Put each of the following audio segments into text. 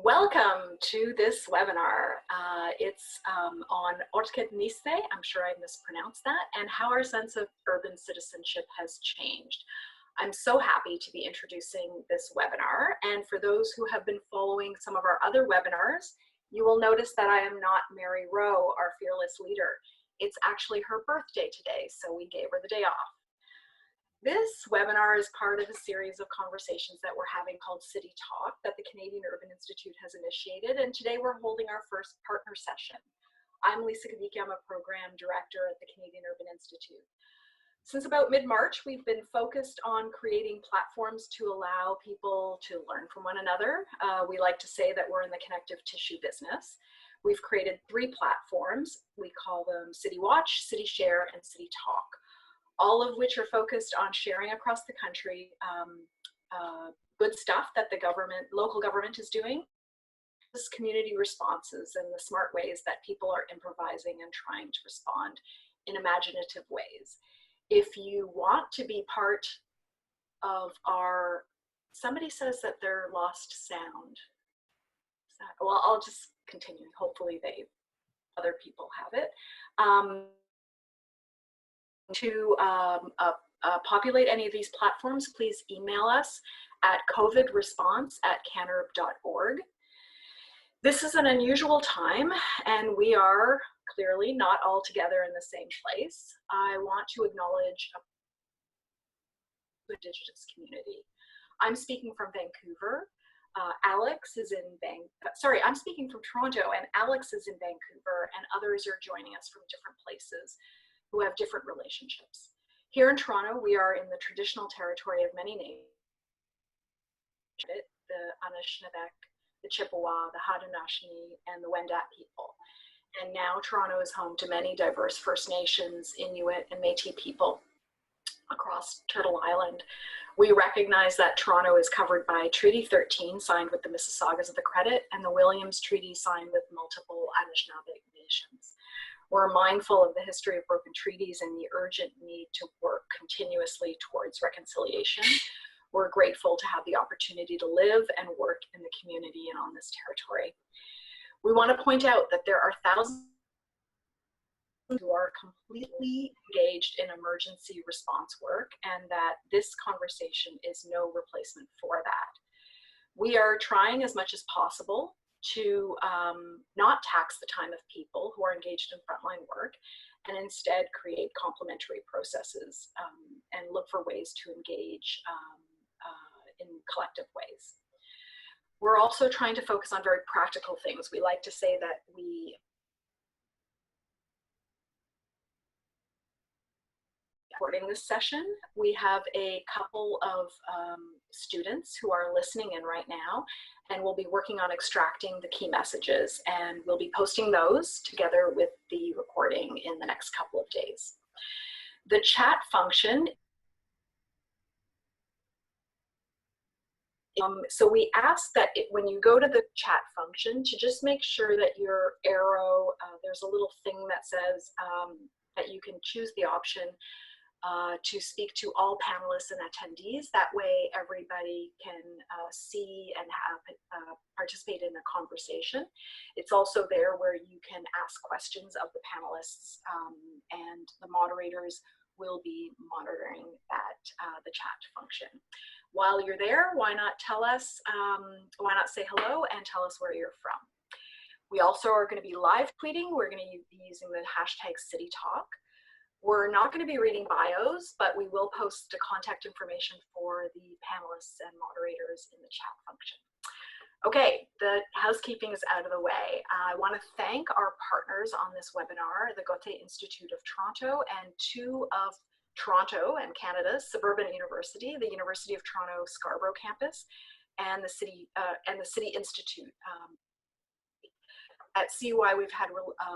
Welcome to this webinar. It's on Ortsketniste, I'm sure I mispronounced that, and how our sense of urban citizenship has changed. I'm so happy to be introducing this webinar, and for those who have been following some of our other webinars, you will notice that I am not Mary Rowe, our fearless leader. It's actually her birthday today, so we gave her the day off. This webinar is part of a series of conversations that we're having called City Talk that the Canadian Urban Institute has initiated, and today we're holding our first partner session. I'm Lisa Kavicki, I'm a program director at the Canadian Urban Institute. Since about mid-March, we've been focused on creating platforms to allow people to learn from one another. We like to say that we're in the connective tissue business. We've created 3 platforms. We call them City Watch, City Share, and City Talk, all of which are focused on sharing across the country good stuff that the local government is doing, this community responses and the smart ways that people are improvising and trying to respond in imaginative ways. If you want to be part of our, somebody says that they're lost sound. Well, I'll just continue. Hopefully other people have it. To populate any of these platforms, please email us at covidresponse@canurb.org. This is an unusual time, and we are clearly not all together in the same place. I want to acknowledge the Indigenous community. I'm speaking from Vancouver. Alex is in I'm speaking from Toronto, and Alex is in Vancouver, and others are joining us from different places who have different relationships. Here in Toronto, we are in the traditional territory of many nations, the Anishinaabe, the Chippewa, the Haudenosaunee, and the Wendat people. And now Toronto is home to many diverse First Nations, Inuit, and Métis people across Turtle Island. We recognize that Toronto is covered by Treaty 13, signed with the Mississaugas of the Credit, and the Williams Treaty, signed with multiple Anishinaabe nations. We're mindful of the history of broken treaties and the urgent need to work continuously towards reconciliation. We're grateful to have the opportunity to live and work in the community and on this territory. We want to point out that there are thousands who are completely engaged in emergency response work, and that this conversation is no replacement for that. We are trying as much as possible to not tax the time of people who are engaged in frontline work, and instead create complementary processes and look for ways to engage in collective ways. We're also trying to focus on very practical things. We like to say that recording this session, we have a couple of students who are listening in right now, and we'll be working on extracting the key messages, and we'll be posting those together with the recording in the next couple of days. The chat function, so we ask that when you go to the chat function to just make sure that your arrow, there's a little thing that says that you can choose the option to speak to all panelists and attendees. That way everybody can see and participate in a conversation. It's also there where you can ask questions of the panelists, and the moderators will be monitoring that, the chat function. While you're there, why not tell us, why not say hello and tell us where you're from. We also are going to be live tweeting. We're going to be using the hashtag CityTalk. We're not going to be reading bios, but we will post the contact information for the panelists and moderators in the chat function. Okay, the housekeeping is out of the way. I want to thank our partners on this webinar, the Goethe-Institut of Toronto and 2 of Toronto and Canada's suburban university, the University of Toronto Scarborough campus, and the City Institute. At CUI, we've had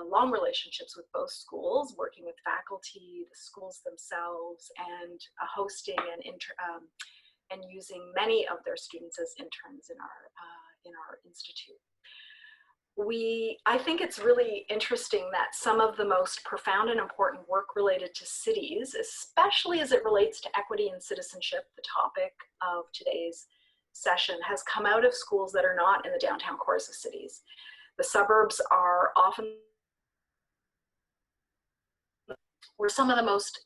long relationships with both schools, working with faculty, the schools themselves, and hosting and using many of their students as interns in our institute. I think it's really interesting that some of the most profound and important work related to cities, especially as it relates to equity and citizenship, the topic of today's session has come out of schools that are not in the downtown cores of cities. The suburbs are often where some of the most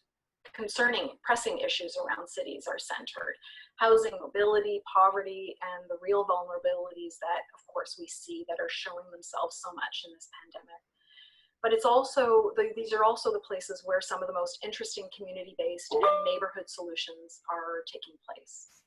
concerning, pressing issues around cities are centered. Housing, mobility, poverty, and the real vulnerabilities that, of course, we see that are showing themselves so much in this pandemic. But it's also, these are also the places where some of the most interesting community-based and neighborhood solutions are taking place.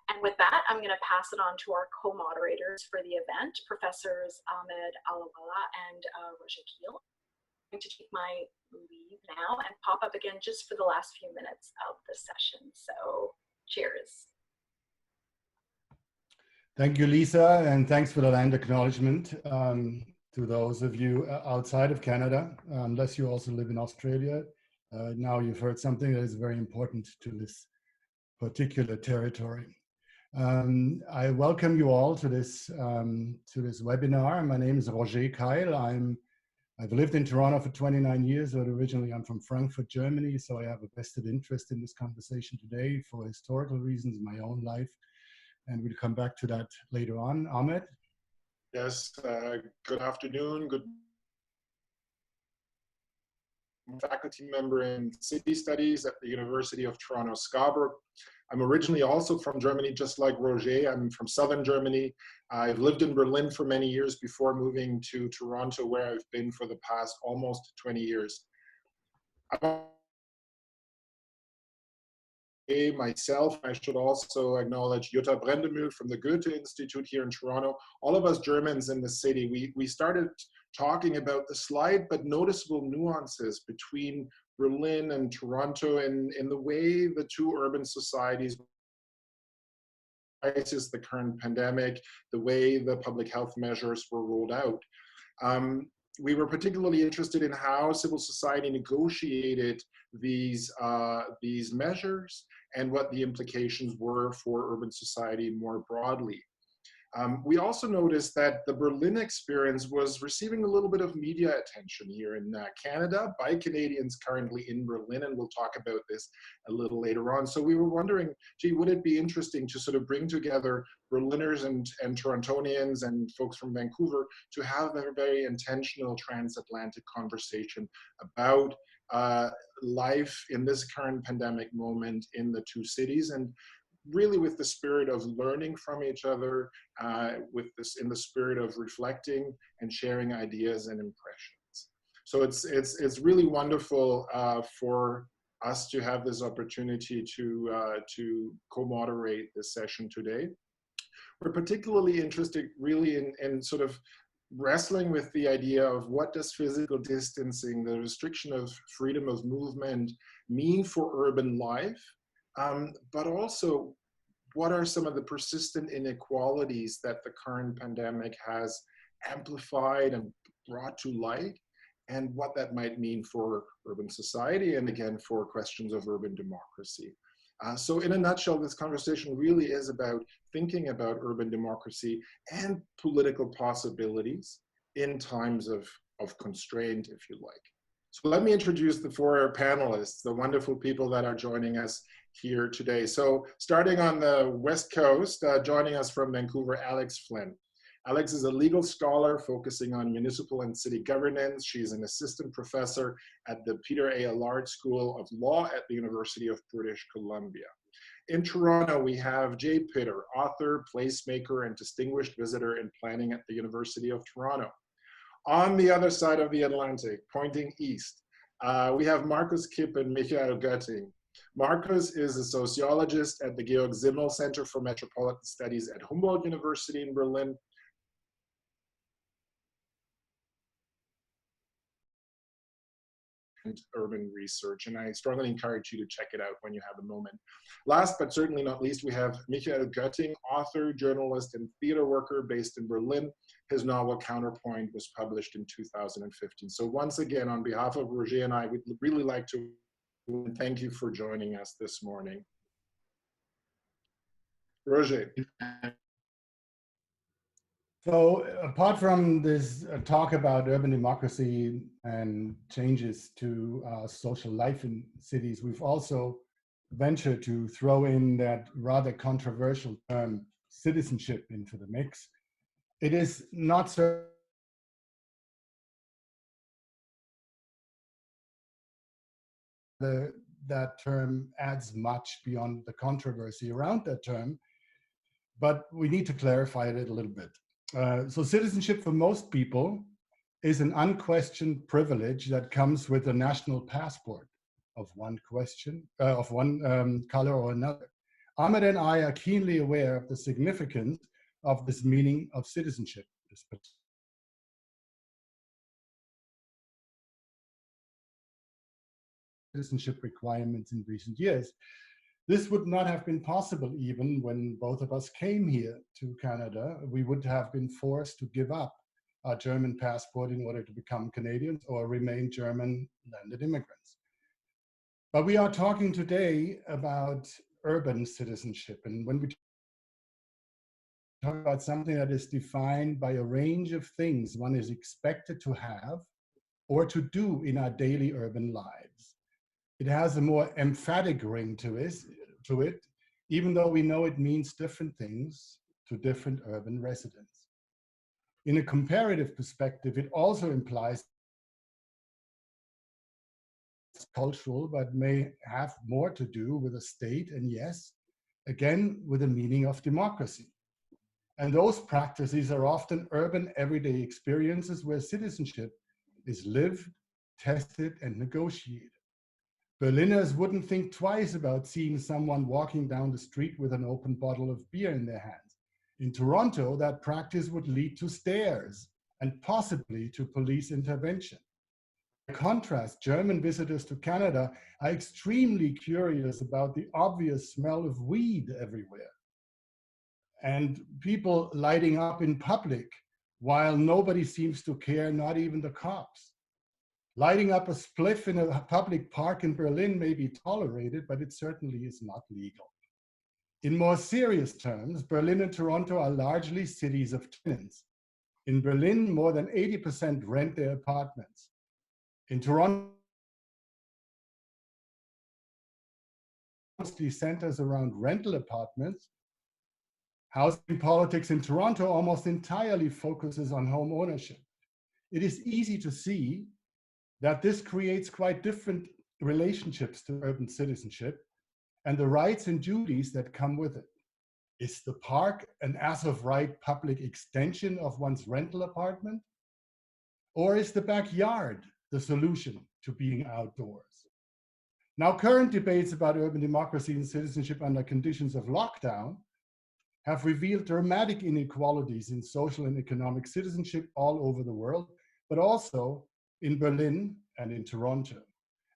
And with that, I'm going to pass it on to our co-moderators for the event, Professors Ahmed Allahwala and Roger Keil. I'm going to take my leave now and pop up again just for the last few minutes of the session. So cheers. Thank you, Lisa, and thanks for the land acknowledgement to those of you outside of Canada, unless you also live in Australia. Now you've heard something that is very important to this particular territory. I welcome you all to this webinar. My name is Roger Keil. I've lived in Toronto for 29 years, but originally I'm from Frankfurt, Germany, so I have a vested interest in this conversation today for historical reasons in my own life, and we'll come back to that later on. Ahmed? Yes, good afternoon. Good faculty member in city studies at the University of Toronto Scarborough. I'm originally also from Germany, just like Roger. I'm from southern Germany. I've lived in Berlin for many years before moving to Toronto, where I've been for the past almost 20 years. Myself, I should also acknowledge Jutta Brendemühl from the Goethe-Institut here in Toronto. All of us Germans in the city, we started talking about the slight but noticeable nuances between Berlin and Toronto in the way the two urban societies, the current pandemic, the way the public health measures were rolled out. We were particularly interested in how civil society negotiated these measures and what the implications were for urban society more broadly. We also noticed that the Berlin experience was receiving a little bit of media attention here in Canada by Canadians currently in Berlin, and we'll talk about this a little later on. So we were wondering, gee, would it be interesting to sort of bring together Berliners and Torontonians and folks from Vancouver to have a very intentional transatlantic conversation about life in this current pandemic moment in the two cities, and really with the spirit of learning from each other, in the spirit of reflecting and sharing ideas and impressions. So it's really wonderful for us to have this opportunity to co-moderate this session today. We're particularly interested really in sort of wrestling with the idea of what does physical distancing, the restriction of freedom of movement, mean for urban life, but also what are some of the persistent inequalities that the current pandemic has amplified and brought to light, and what that might mean for urban society, and again, for questions of urban democracy. So in a nutshell, this conversation really is about thinking about urban democracy and political possibilities in times of constraint, if you like. So let me introduce the four panelists, the wonderful people that are joining us here today. So starting on the West Coast, joining us from Vancouver, Alex Flynn. Alex is a legal scholar focusing on municipal and city governance. She's an assistant professor at the Peter A. Allard School of Law at the University of British Columbia. In Toronto, we have Jay Pitter, author, placemaker, and distinguished visitor in planning at the University of Toronto. On the other side of the Atlantic, pointing east, we have Markus Kip and Michael Götting. Markus is a sociologist at the Georg-Simmel Centre for Metropolitan Studies at Humboldt University in Berlin. And urban research, and I strongly encourage you to check it out when you have a moment. Last but certainly not least, we have Michael Götting, author, journalist, and theater worker based in Berlin. His novel Counterpoint was published in 2015. So once again, on behalf of Roger and I, we'd really like to thank you for joining us this morning. Roger. So apart from this talk about urban democracy and changes to social life in cities, we've also ventured to throw in that rather controversial term citizenship into the mix, it is not so that term adds much beyond the controversy around that term, but we need to clarify it a little bit. So citizenship for most people is an unquestioned privilege that comes with a national passport of one color or another. Ahmed and I are keenly aware of the significance of this meaning of citizenship, citizenship requirements in recent years. This would not have been possible even when both of us came here to Canada. We would have been forced to give up our German passport in order to become Canadians or remain German landed immigrants. But we are talking today about urban citizenship. And when we talk about something that is defined by a range of things one is expected to have or to do in our daily urban lives, it has a more emphatic ring to it, even though we know it means different things to different urban residents. In a comparative perspective, it also implies it's cultural, but may have more to do with a state, and yes, again, with the meaning of democracy. And those practices are often urban everyday experiences where citizenship is lived, tested, and negotiated. Berliners wouldn't think twice about seeing someone walking down the street with an open bottle of beer in their hands. In Toronto, that practice would lead to stares and possibly to police intervention. By contrast, German visitors to Canada are extremely curious about the obvious smell of weed everywhere and people lighting up in public while nobody seems to care, not even the cops. Lighting up a spliff in a public park in Berlin may be tolerated, but it certainly is not legal. In more serious terms, Berlin and Toronto are largely cities of tenants. In Berlin, more than 80% rent their apartments. In Toronto, mostly centers around rental apartments. Housing politics in Toronto almost entirely focuses on home ownership. It is easy to see that this creates quite different relationships to urban citizenship and the rights and duties that come with it. Is the park an as of right public extension of one's rental apartment? Or is the backyard the solution to being outdoors? Now, current debates about urban democracy and citizenship under conditions of lockdown have revealed dramatic inequalities in social and economic citizenship all over the world, but also in Berlin and in Toronto.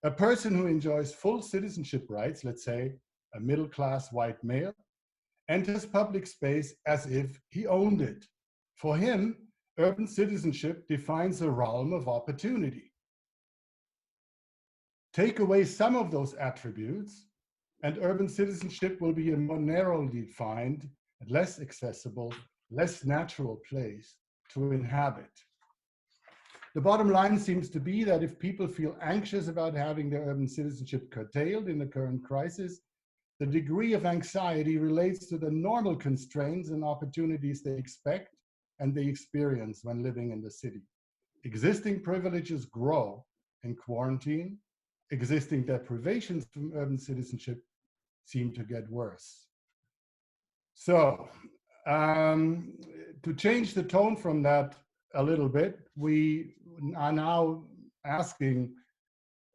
A person who enjoys full citizenship rights, let's say a middle-class white male, enters public space as if he owned it. For him, urban citizenship defines a realm of opportunity. Take away some of those attributes, and urban citizenship will be a more narrowly defined, less accessible, less natural place to inhabit. The bottom line seems to be that if people feel anxious about having their urban citizenship curtailed in the current crisis, the degree of anxiety relates to the normal constraints and opportunities they expect and they experience when living in the city. Existing privileges grow in quarantine. Existing deprivations from urban citizenship seem to get worse. So, to change the tone from that a little bit, we are now asking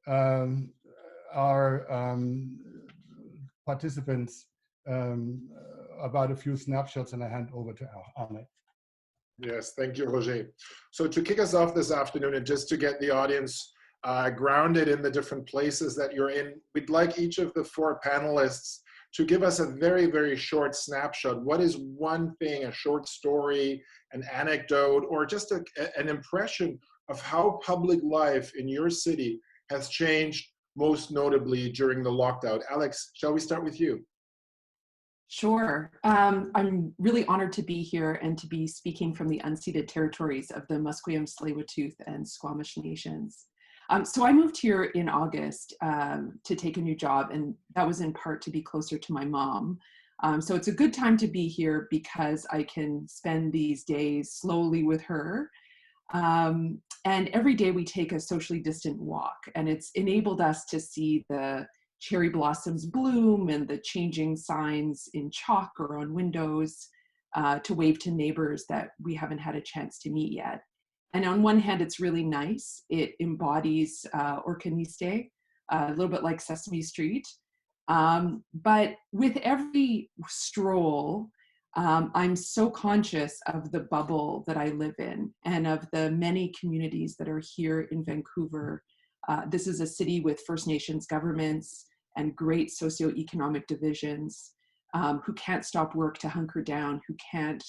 our participants about a few snapshots, and I hand over to Ahmed. Yes, thank you, Roger. So to kick us off this afternoon, and just to get the audience grounded in the different places that you're in, we'd like each of the four panelists to give us a very, very short snapshot. What is one thing, a short story, an anecdote, or just an impression of how public life in your city has changed, most notably during the lockdown? Alex, shall we start with you? Sure. I'm really honored to be here and to be speaking from the unceded territories of the Musqueam, Tsleil-Waututh, and Squamish nations. So I moved here in August to take a new job, and that was in part to be closer to my mom. So it's a good time to be here because I can spend these days slowly with her. And every day we take a socially distant walk, and it's enabled us to see the cherry blossoms bloom and the changing signs in chalk or on windows, to wave to neighbors that we haven't had a chance to meet yet. And on one hand, it's really nice. It embodies Orcaniste, a little bit like Sesame Street. But with every stroll, I'm so conscious of the bubble that I live in and of the many communities that are here in Vancouver. This is a city with First Nations governments and great socioeconomic divisions, who can't stop work to hunker down, who can't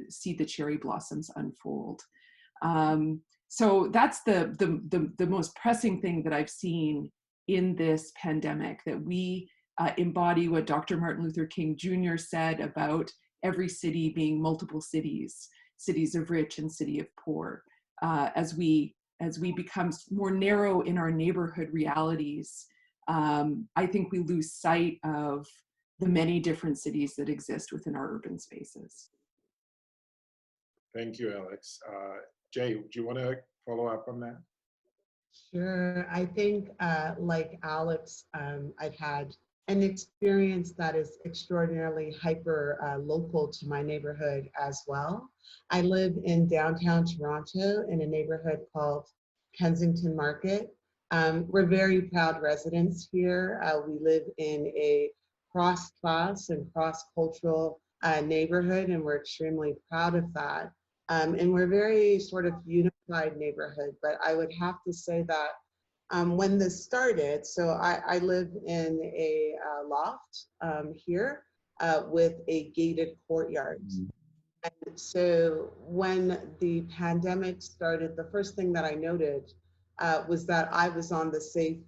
see the cherry blossoms unfold. So that's the most pressing thing that I've seen in this pandemic, that we embody what Dr. Martin Luther King Jr. said about every city being multiple cities, cities of rich and city of poor. As we become more narrow in our neighborhood realities, I think we lose sight of the many different cities that exist within our urban spaces. Thank you, Alex. Jay, do you want to follow up on that? Sure. I think, like Alex, I've had an experience that is extraordinarily hyper local to my neighborhood as well. I live in downtown Toronto in a neighborhood called Kensington Market. We're very proud residents here. We live in a cross-class and cross-cultural neighborhood, and we're extremely proud of that. And we're very sort of unified neighborhood, but I would have to say that when this started, so I live in a loft here with a gated courtyard. And so when the pandemic started, the first thing that I noted was that I was on the safe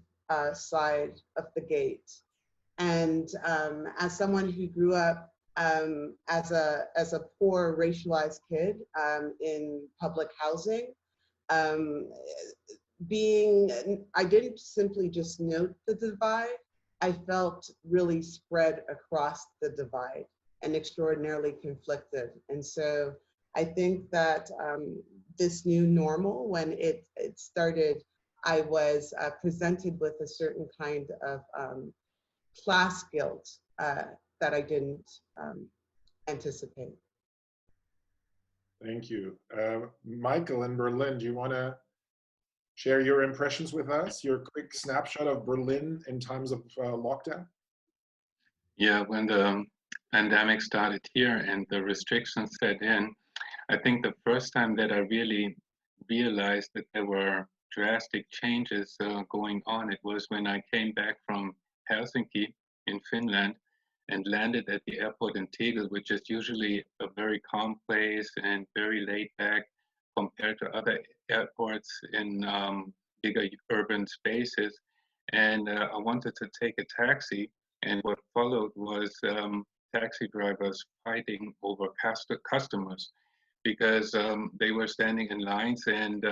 side of the gate. And as someone who grew up as a poor racialized kid in public housing, I didn't simply just note the divide, I felt really spread across the divide and extraordinarily conflicted. And so I think that this new normal, when it started, I was presented with a certain kind of class guilt that I didn't anticipate. Thank you. Michael in Berlin, do you want to share your impressions with us, your quick snapshot of Berlin in times of lockdown? Yeah, when the pandemic started here and the restrictions set in, I think the first time that I really realized that there were drastic changes going on, it was when I came back from Helsinki in Finland and landed at the airport in Tegel, which is usually a very calm place and very laid back compared to other airports in bigger urban spaces. And I wanted to take a taxi, and what followed was taxi drivers fighting over customers because they were standing in lines and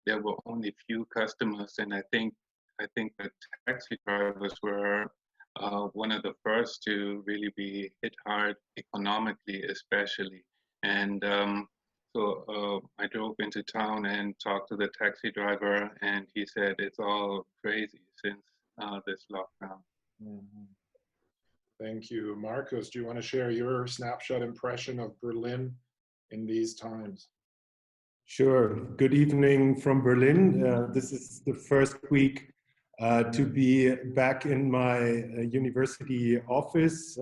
there were only few customers. And I think the taxi drivers were one of the first to really be hit hard economically, especially. And so I drove into town and talked to the taxi driver, and he said it's all crazy since this lockdown. Mm-hmm. Thank you. Markus, do you want to share your snapshot impression of Berlin in these times? Sure. Good evening from Berlin. This is the first week to be back in my university office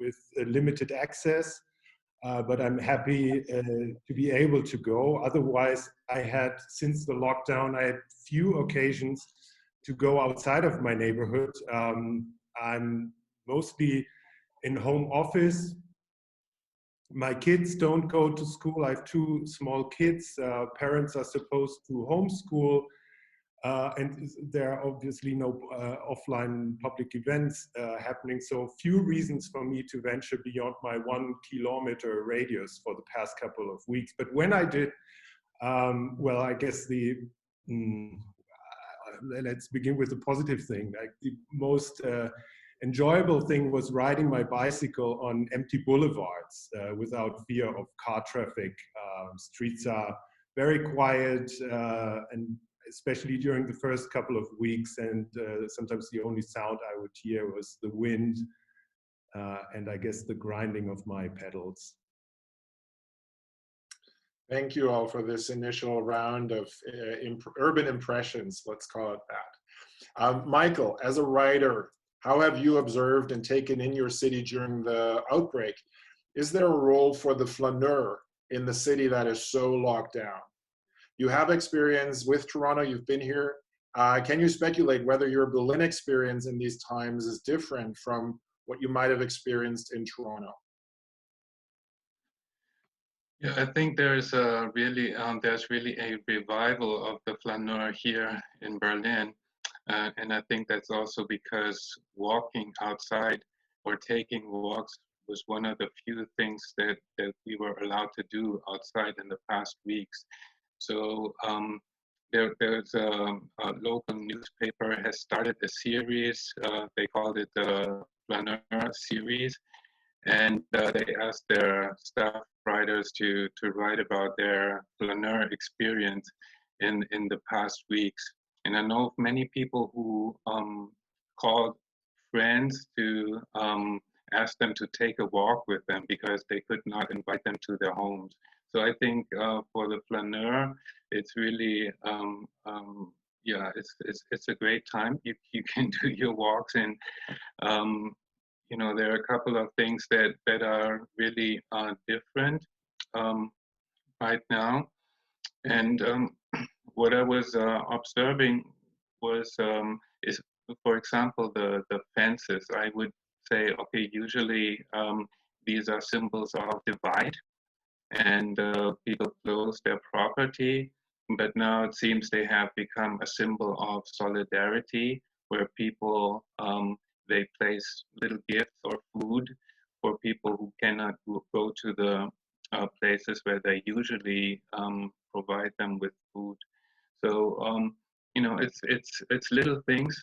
with limited access. But I'm happy to be able to go. Otherwise, I had, since the lockdown, I had few occasions to go outside of my neighborhood. I'm mostly in home office. My kids don't go to school. I have two small kids. Parents are supposed to homeschool. And there are obviously no offline public events happening, so few reasons for me to venture beyond my 1 kilometer radius for the past couple of weeks. But when I did, well, I guess let's begin with the positive thing. Like the most enjoyable thing was riding my bicycle on empty boulevards without fear of car traffic. Streets are very quiet, and especially during the first couple of weeks, and sometimes the only sound I would hear was the wind and I guess the grinding of my pedals. Thank you all for this initial round of urban impressions, let's call it that. Michael, as a writer, how have you observed and taken in your city during the outbreak? Is there a role for the flaneur in the city that is so locked down? You have experience with Toronto, you've been here. Can you speculate whether your Berlin experience in these times is different from what you might have experienced in Toronto? Yeah, I think there's really a revival of the flaneur here in Berlin. And I think that's also because walking outside or taking walks was one of the few things that we were allowed to do outside in the past weeks. So there's a local newspaper has started a series. They called it the Flaneur series. And they asked their staff writers to write about their flaneur experience in the past weeks. And I know of many people who called friends to ask them to take a walk with them because they could not invite them to their homes. So I think for the flaneur, it's really, yeah, it's a great time. You can do your walks, and you know, there are a couple of things that are really different right now. And what I was observing was, is, for example, the fences. I would say, okay, usually these are symbols of divide, and people close their property, but now it seems they have become a symbol of solidarity, where people they place little gifts or food for people who cannot go to the places where they usually provide them with food. So you know, it's little things.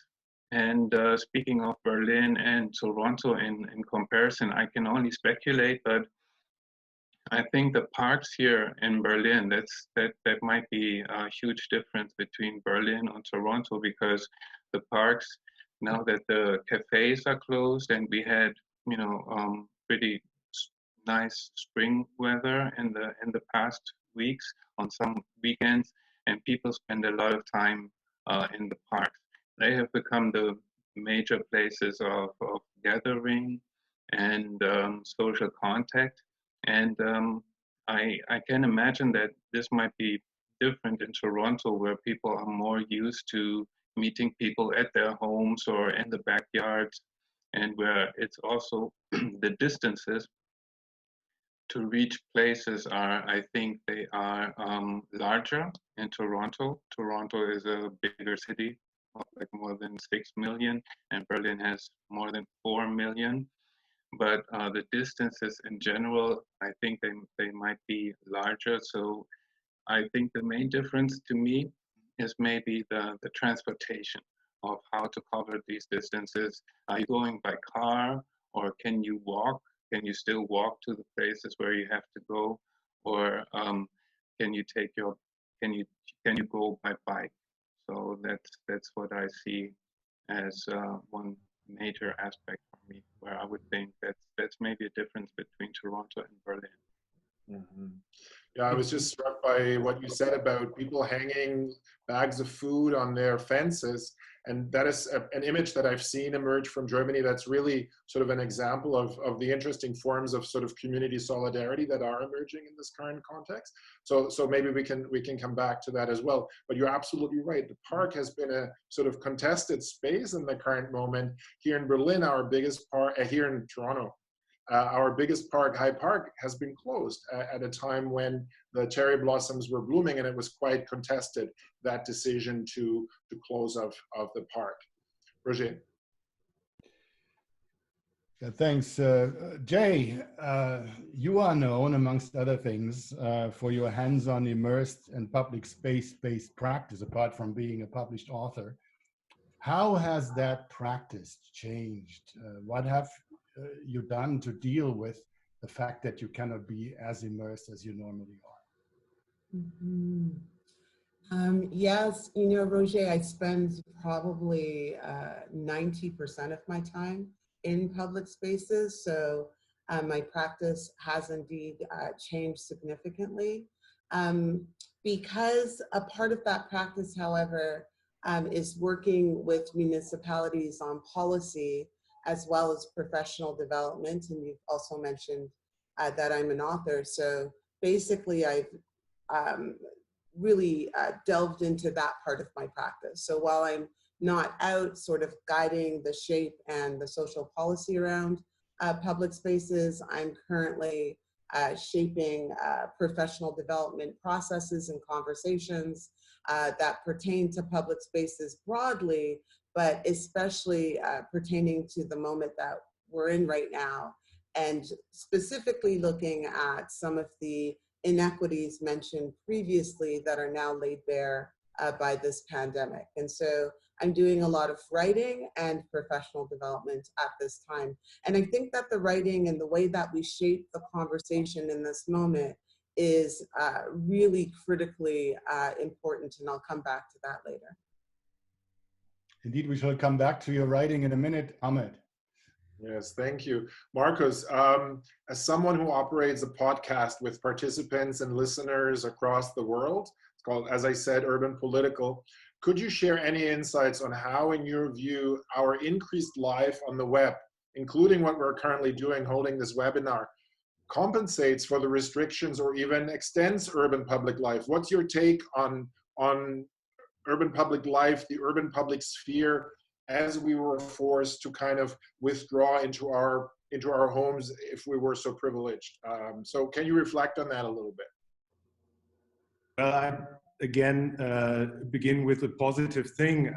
And speaking of Berlin and Toronto in comparison, I can only speculate, but I think the parks here in Berlin, that might be a huge difference between Berlin and Toronto, because the parks, now that the cafes are closed and we had, you know, pretty nice spring weather in the past weeks on some weekends, and people spend a lot of time in the parks. They have become the major places of gathering and social contact. And I can imagine that this might be different in Toronto, where people are more used to meeting people at their homes or in the backyards, and where it's also the distances to reach places are, I think they are larger in Toronto. Toronto is a bigger city, like more than 6 million, and Berlin has more than 4 million. But the distances in general, I think they might be larger. So I think the main difference to me is maybe the transportation of how to cover these distances. Are you going by car, or can you walk? Can you still walk to the places where you have to go, or can you take your can you go by bike? So that's what I see as one major aspect for me, where I would think that's maybe a difference between Toronto and Berlin. Mm-hmm. Yeah, I was just struck by what you said about people hanging bags of food on their fences. And that is an image that I've seen emerge from Germany that's really sort of an example of the interesting forms of sort of community solidarity that are emerging in this current context. So maybe we can come back to that as well. But you're absolutely right. The park has been a sort of contested space in the current moment. Here in Berlin, our biggest park, here in Toronto, our biggest park, Hyde Park, has been closed at a time when the cherry blossoms were blooming, and it was quite contested, that decision to close of the park. Roger. Yeah, thanks. Jay, you are known, amongst other things, for your hands-on, immersed, and public space-based practice, apart from being a published author. How has that practice changed? What have you done to deal with the fact that you cannot be as immersed as you normally are? Mm-hmm. Yes, you know, Roger, I spend probably 90% of my time in public spaces. So my practice has indeed changed significantly. Because a part of that practice, however, is working with municipalities on policy as well as professional development. And you've also mentioned that I'm an author. So basically I've really delved into that part of my practice. So while I'm not out sort of guiding the shape and the social policy around public spaces, I'm currently shaping professional development processes and conversations that pertain to public spaces broadly, but especially pertaining to the moment that we're in right now, and specifically looking at some of the inequities mentioned previously that are now laid bare by this pandemic. And so I'm doing a lot of writing and professional development at this time. And I think that the writing and the way that we shape the conversation in this moment is really critically important, and I'll come back to that later. Indeed, we shall come back to your writing in a minute, Ahmed. Yes, thank you. Markus, as someone who operates a podcast with participants and listeners across the world, it's called, as I said, Urban Political, could you share any insights on how, in your view, our increased life on the web, including what we're currently doing, holding this webinar, compensates for the restrictions or even extends urban public life? What's your take on urban public life, the urban public sphere, as we were forced to kind of withdraw into our homes if we were so privileged? So can you reflect on that a little bit? Well, I again begin with a positive thing,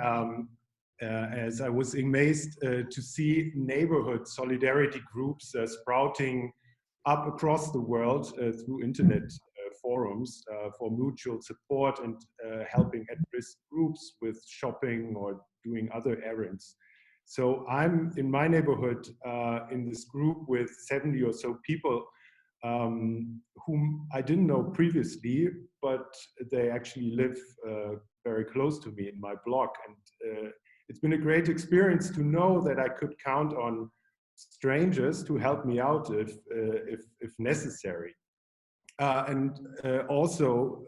as I was amazed to see neighborhood solidarity groups sprouting up across the world through internet forums for mutual support and helping at-risk groups with shopping or doing other errands. So I'm in my neighborhood in this group with 70 or so people whom I didn't know previously, but they actually live very close to me in my block. And it's been a great experience to know that I could count on strangers to help me out if necessary. And also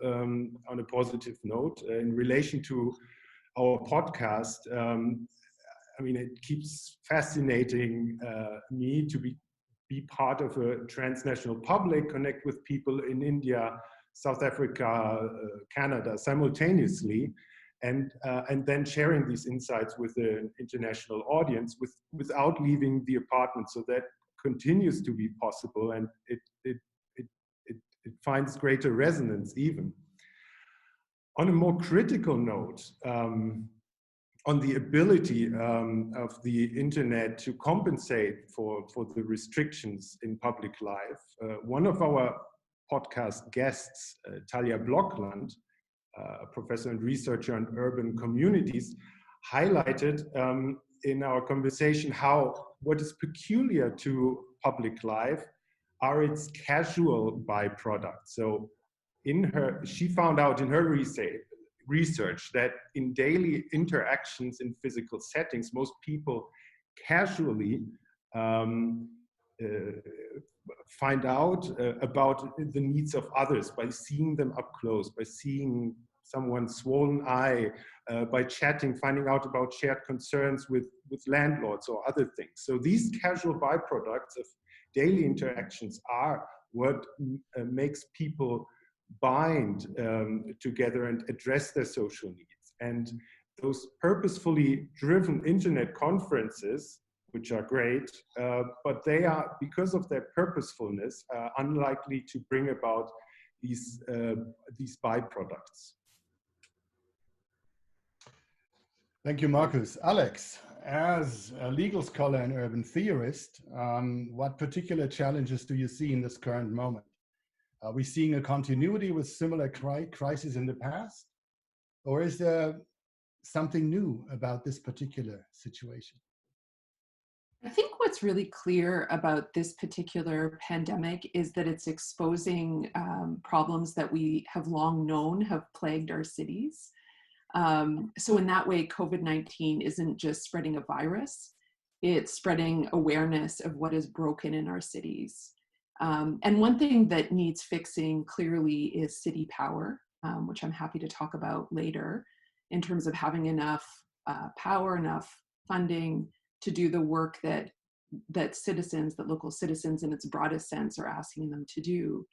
on a positive note, in relation to our podcast, I mean, it keeps fascinating me to be part of a transnational public, connect with people in India, South Africa, Canada simultaneously, and then sharing these insights with an international audience without leaving the apartment. So that continues to be possible, and it finds greater resonance even. On a more critical note, on the ability of the internet to compensate for the restrictions in public life, one of our podcast guests, Talia Blokland, a professor and researcher on urban communities, highlighted in our conversation how what is peculiar to public life are its casual byproducts. So she found out in her research that in daily interactions in physical settings, most people casually find out about the needs of others by seeing them up close, by seeing someone's swollen eye, by chatting, finding out about shared concerns with landlords or other things. So these casual byproducts of daily interactions are what makes people bind together and address their social needs. And those purposefully driven internet conferences, which are great, but they are, because of their purposefulness, unlikely to bring about these byproducts. Thank you, Markus. Alex, as a legal scholar and urban theorist, what particular challenges do you see in this current moment? Are we seeing a continuity with similar crises in the past? Or is there something new about this particular situation? I think what's really clear about this particular pandemic is that it's exposing problems that we have long known have plagued our cities. So in that way, COVID-19 isn't just spreading a virus, it's spreading awareness of what is broken in our cities. And one thing that needs fixing clearly is city power, which I'm happy to talk about later, in terms of having enough power, enough funding to do the work that local citizens in its broadest sense are asking them to do.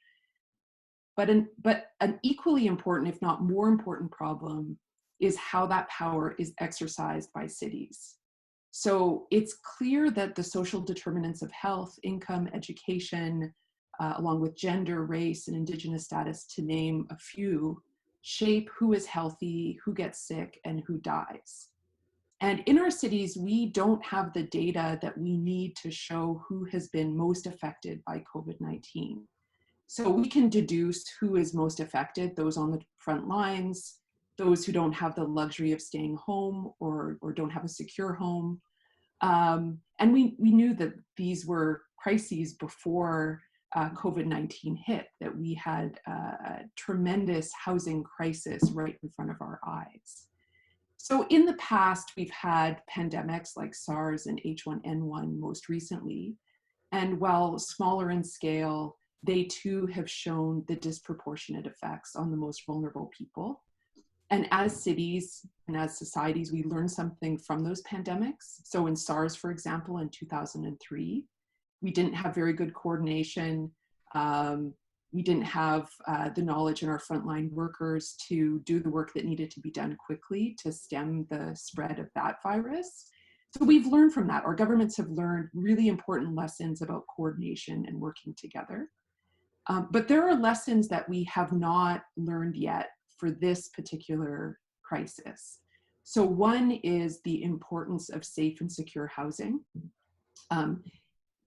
But an equally important, if not more important problem is how that power is exercised by cities. So it's clear that the social determinants of health, income, education, along with gender, race, and Indigenous status, to name a few, shape who is healthy, who gets sick, and who dies. And in our cities, we don't have the data that we need to show who has been most affected by COVID-19. So we can deduce who is most affected, those on the front lines, those who don't have the luxury of staying home or don't have a secure home. And we knew that these were crises before COVID-19 hit, that we had a tremendous housing crisis right in front of our eyes. So in the past, we've had pandemics like SARS and H1N1 most recently. And while smaller in scale, they too have shown the disproportionate effects on the most vulnerable people. And as cities and as societies, we learned something from those pandemics. So in SARS, for example, in 2003, we didn't have very good coordination. We didn't have the knowledge in our frontline workers to do the work that needed to be done quickly to stem the spread of that virus. So we've learned from that. Our governments have learned really important lessons about coordination and working together. But there are lessons that we have not learned yet for this particular crisis. So one is the importance of safe and secure housing.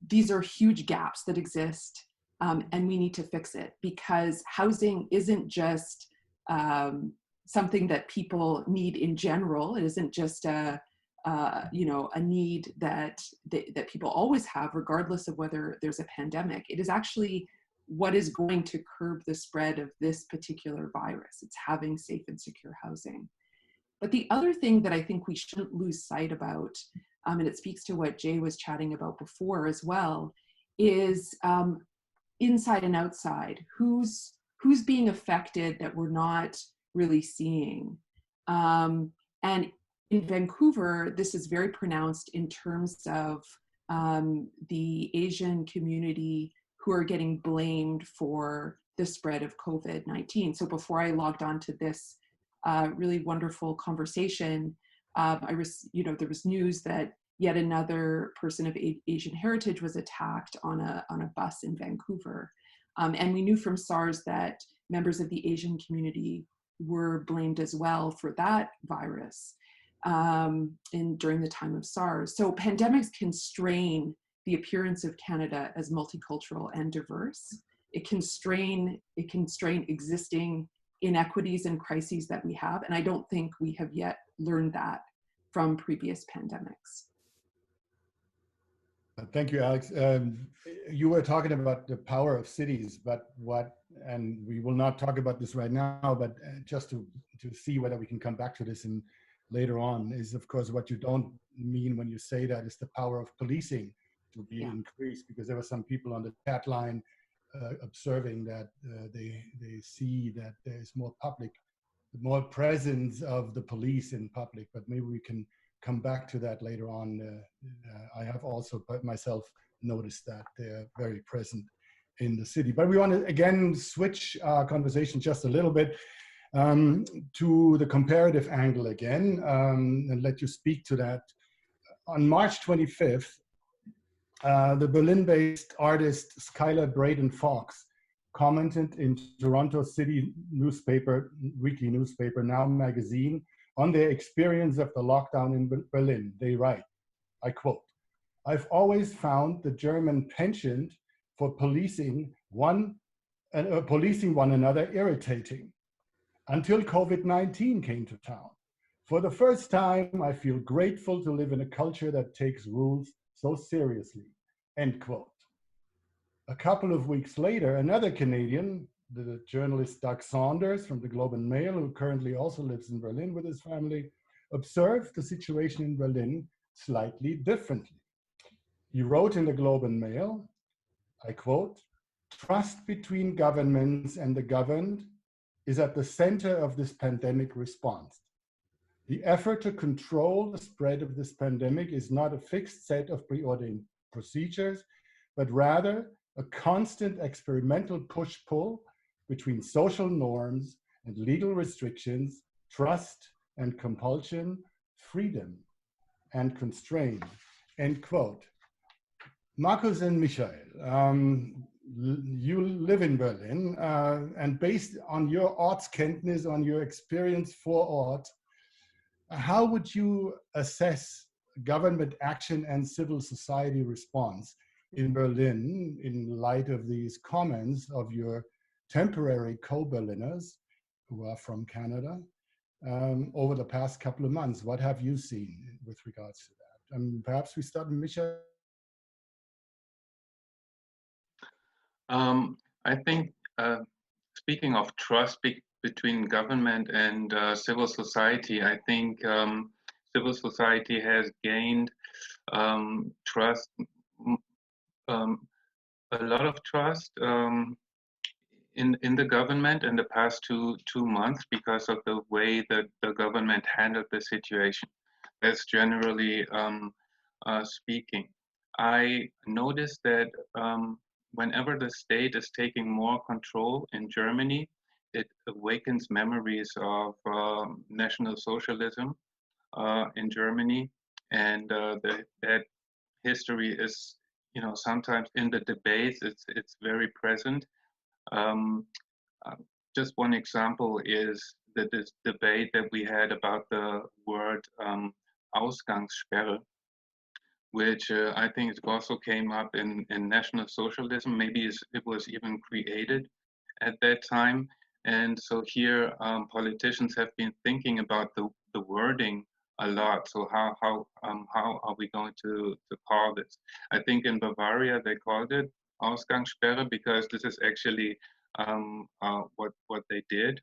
These are huge gaps that exist. And we need to fix it, because housing isn't just something that people need in general. It isn't just a need that people always have, regardless of whether there's a pandemic. It is actually what is going to curb the spread of this particular virus. It's having safe and secure housing. But the other thing that I think we shouldn't lose sight about, and it speaks to what Jay was chatting about before as well, is inside and outside, who's being affected that we're not really seeing. And in Vancouver, this is very pronounced in terms of the Asian community who are getting blamed for the spread of COVID-19. So before I logged on to this really wonderful conversation, there was news that yet another person of Asian heritage was attacked on a bus in Vancouver. And we knew from SARS that members of the Asian community were blamed as well for that virus during the time of SARS. So pandemics can strain the appearance of Canada as multicultural and diverse. It can strain existing inequities and crises that we have. And I don't think we have yet learned that from previous pandemics. Thank you, Alex. You were talking about the power of cities, and we will not talk about this right now, but just to see whether we can come back to this later on, is of course what you don't mean when you say that is the power of policing to be increased, because there were some people on the chat line observing that they see that there is more presence of the police in public, but maybe we can come back to that later on. I have also myself noticed that they're very present in the city. But we want to again switch our conversation just a little bit to the comparative angle again, and let you speak to that. On March 25th, the Berlin-based artist Skylar Braden Fox commented in Toronto City newspaper, weekly newspaper, Now magazine, on their experience of the lockdown in Berlin. They write, I quote, "I've always found the German penchant for policing one another irritating, until COVID-19 came to town. For the first time, I feel grateful to live in a culture that takes rules so seriously, end quote. A couple of weeks later, another Canadian, the journalist Doug Saunders from the Globe and Mail, who currently also lives in Berlin with his family, observed the situation in Berlin slightly differently. He wrote in the Globe and Mail, I quote, "Trust between governments and the governed is at the center of this pandemic response. The effort to control the spread of this pandemic is not a fixed set of preordained procedures, but rather a constant experimental push-pull between social norms and legal restrictions, trust and compulsion, freedom and constraint," end quote. Markus and Michael, you live in Berlin, and based on your Ortskenntnis, on your experience for Ort, how would you assess government action and civil society response in Berlin in light of these comments of your temporary co-Berliners who are from Canada over the past couple of months? What have you seen with regards to that? Perhaps we start with Michael. I think, speaking of trust between government and civil society, I think civil society has gained trust, a lot of trust in the government in the past two months because of the way that the government handled the situation. That's generally speaking. I noticed that whenever the state is taking more control in Germany, it awakens memories of National Socialism in Germany, and that history is, sometimes in the debates, it's very present. Just one example is that this debate that we had about the word Ausgangssperre, which I think it also came up in National Socialism. Maybe it was even created at that time. And so here politicians have been thinking about the wording a lot. So how are we going to call this? I think in Bavaria they called it Ausgangssperre because this is actually what they did.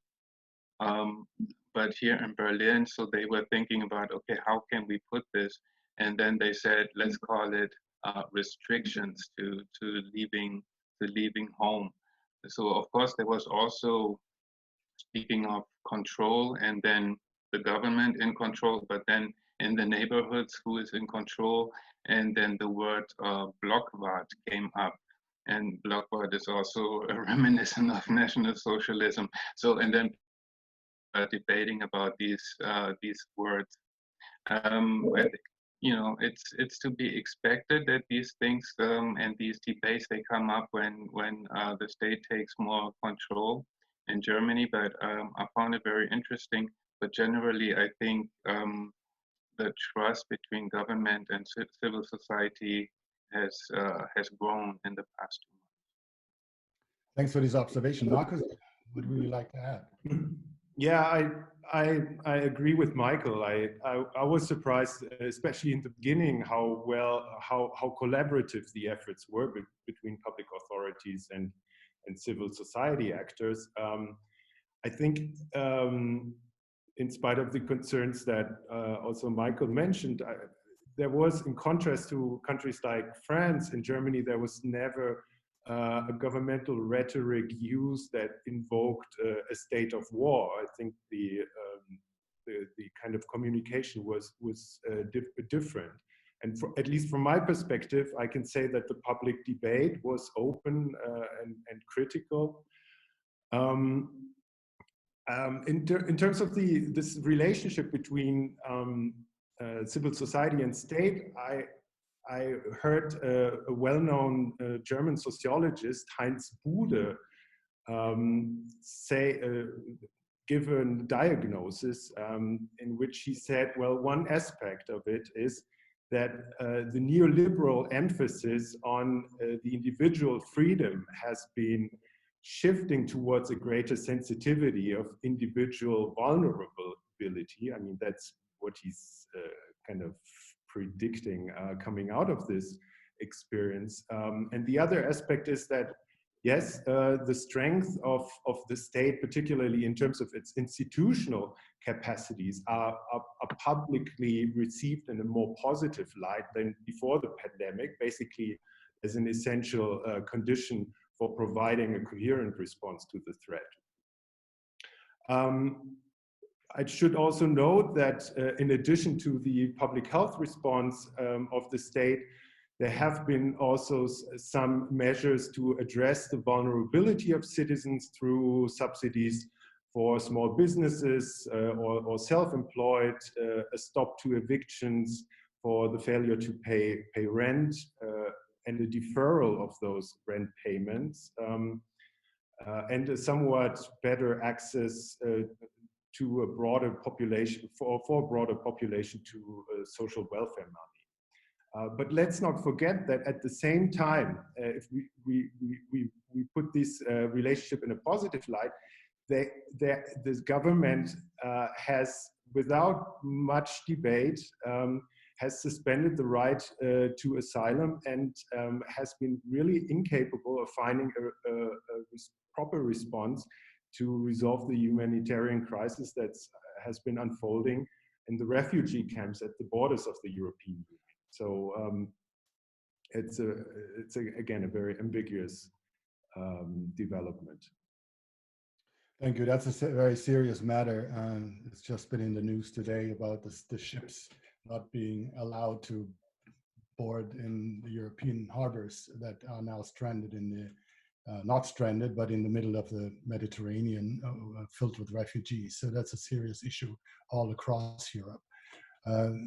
But here in Berlin, so they were thinking about, okay, how can we put this? And then they said, let's call it restrictions to leaving home. So of course there was also, speaking of control, and then the government in control, but then in the neighborhoods, who is in control? And then the word Blockwart came up. And Blockwart is also a reminiscent of National Socialism. So, and then debating about these words. It's to be expected that these things and these debates, they come up when the state takes more control in Germany. But I found it very interesting. But generally, I think the trust between government and civil society has grown in the past 2 months. Thanks for this observation, Markus. What would you like to add? Yeah, I agree with Michael. I was surprised, especially in the beginning, how collaborative the efforts were between public authorities and civil society actors. I think, in spite of the concerns that also Michael mentioned, there was, in contrast to countries like France and Germany, there was never a governmental rhetoric used that invoked a state of war. I think the kind of communication was different. And at least from my perspective, I can say that the public debate was open and critical. In terms of this relationship between civil society and state, I heard a well-known German sociologist, Heinz Bude, give a diagnosis in which he said, well, one aspect of it is that the neoliberal emphasis on the individual freedom has been shifting towards a greater sensitivity of individual vulnerability. vulnerability. I mean, that's what he's kind of predicting coming out of this experience. And the other aspect is that, yes, the strength of the state, particularly in terms of its institutional capacities, are publicly received in a more positive light than before the pandemic, basically as an essential condition for providing a coherent response to the threat. I should also note that in addition to the public health response of the state, there have been also some measures to address the vulnerability of citizens through subsidies for small businesses or self-employed, a stop to evictions for the failure to pay rent, and a deferral of those rent payments, and a somewhat better access to a broader population, for a broader population to social welfare money. But let's not forget that at the same time, if we put this relationship in a positive light, this government has, without much debate, has suspended the right to asylum and has been really incapable of finding a proper response to resolve the humanitarian crisis that has been unfolding in the refugee camps at the borders of the European Union. So it's again a very ambiguous development. Thank you. That's a very serious matter. It's just been in the news today about the ships not being allowed to board in the European harbors that are now stranded in the, not stranded, but in the middle of the Mediterranean, filled with refugees. So that's a serious issue all across Europe.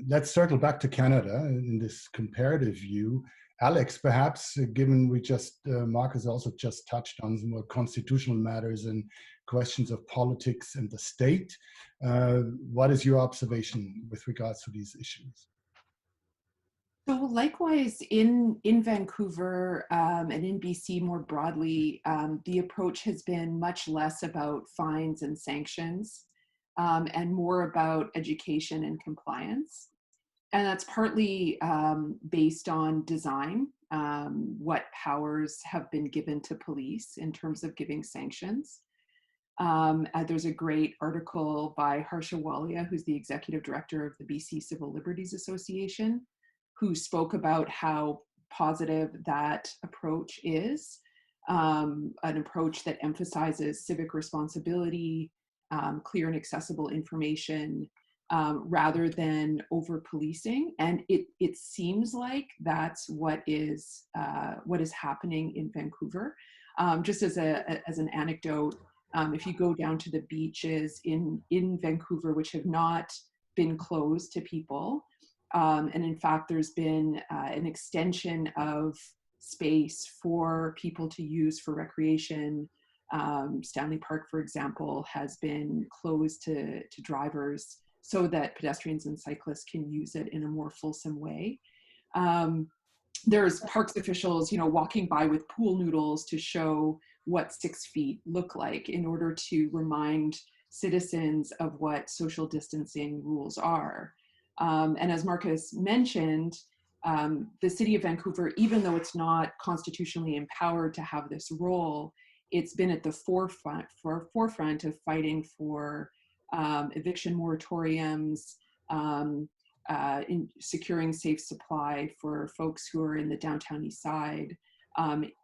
Let's circle back to Canada in this comparative view. Alex, perhaps, given we just, Markus also just touched on some more constitutional matters and questions of politics and the state, what is your observation with regards to these issues? So likewise, in Vancouver and in BC more broadly, the approach has been much less about fines and sanctions and more about education and compliance. And that's partly based on design, what powers have been given to police in terms of giving sanctions. There's a great article by Harsha Walia, who's the executive director of the BC Civil Liberties Association, who spoke about how positive that approach is, an approach that emphasizes civic responsibility, clear and accessible information, rather than over-policing. And it seems like that's what is happening in Vancouver. Just as an anecdote, if you go down to the beaches in Vancouver, which have not been closed to people, and in fact, there's been an extension of space for people to use for recreation. Stanley Park, for example, has been closed to drivers so that pedestrians and cyclists can use it in a more fulsome way. There's parks officials, walking by with pool noodles to show what 6 feet look like in order to remind citizens of what social distancing rules are. And as Markus mentioned, the city of Vancouver, even though it's not constitutionally empowered to have this role, it's been at the forefront of fighting for eviction moratoriums, in securing safe supply for folks who are in the downtown east side,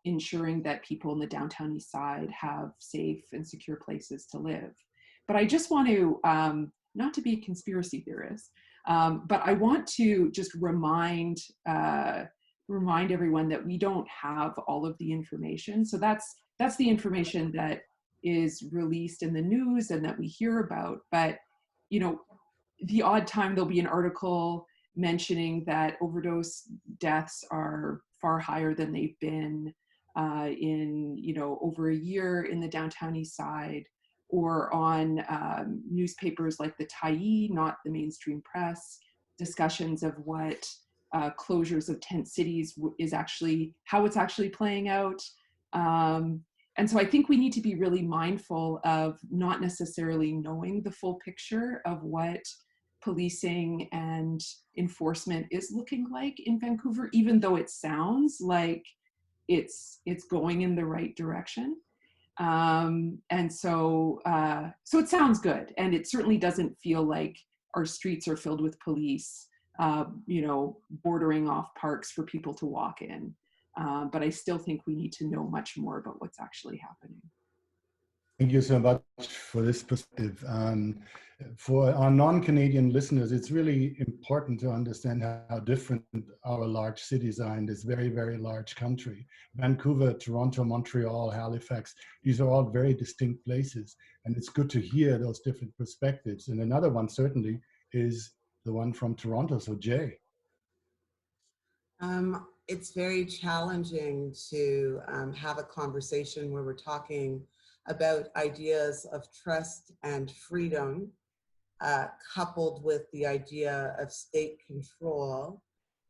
ensuring that people in the downtown east side have safe and secure places to live. But I just want to, not to be a conspiracy theorist, but I want to just remind everyone that we don't have all of the information. So that's the information that is released in the news and that we hear about. But the odd time there'll be an article mentioning that overdose deaths are far higher than they've been in over a year in the downtown east side, or on newspapers like the Tyee, not the mainstream press, discussions of what closures of tent cities is actually, how it's actually playing out. so I think we need to be really mindful of not necessarily knowing the full picture of what policing and enforcement is looking like in Vancouver, even though it sounds like it's going in the right direction. And so it sounds good, and it certainly doesn't feel like our streets are filled with police, you know, bordering off parks for people to walk in. But I still think we need to know much more about what's actually happening. Thank you so much for this perspective. For our non-Canadian listeners, it's really important to understand how different our large cities are in this very, very large country. Vancouver, Toronto, Montreal, Halifax, these are all very distinct places. And it's good to hear those different perspectives. And another one certainly is the one from Toronto. So Jay. It's very challenging to have a conversation where we're talking about ideas of trust and freedom, coupled with the idea of state control,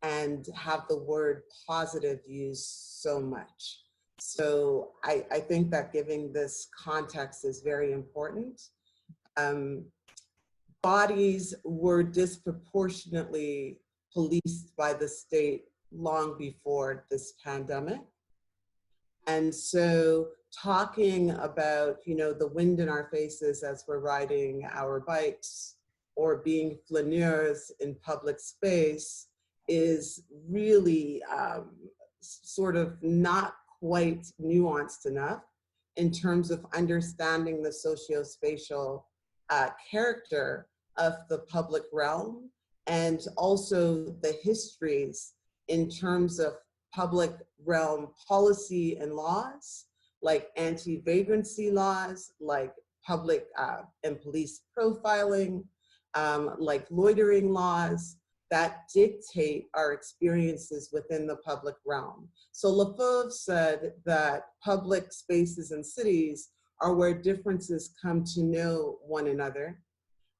and have the word positive used so much. So I think that giving this context is very important. Bodies were disproportionately policed by the state long before this pandemic. And so talking about, you know, the wind in our faces as we're riding our bikes or being flaneurs in public space is really sort of not quite nuanced enough in terms of understanding the socio-spatial character of the public realm, and also the histories in terms of public realm policy and laws, like anti-vagrancy laws, like public and police profiling, like loitering laws that dictate our experiences within the public realm. So Lefebvre said that public spaces and cities are where differences come to know one another.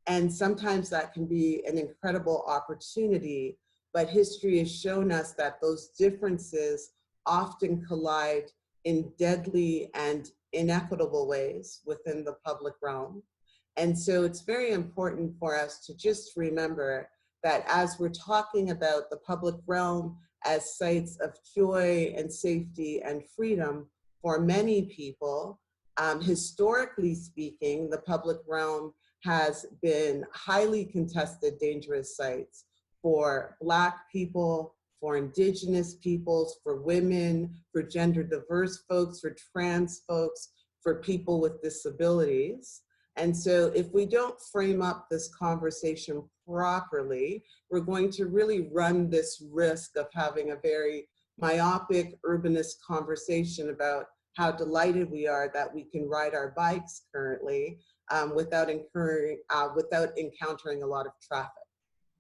And sometimes that can be an incredible opportunity, but history has shown us that those differences often collide in deadly and inequitable ways within the public realm. And so it's very important for us to just remember that as we're talking about the public realm as sites of joy and safety and freedom for many people, historically speaking, the public realm has been highly contested, dangerous sites for Black people, for Indigenous peoples, for women, for gender diverse folks, for trans folks, for people with disabilities. And so if we don't frame up this conversation properly, we're going to really run this risk of having a very myopic urbanist conversation about how delighted we are that we can ride our bikes currently without encountering a lot of traffic.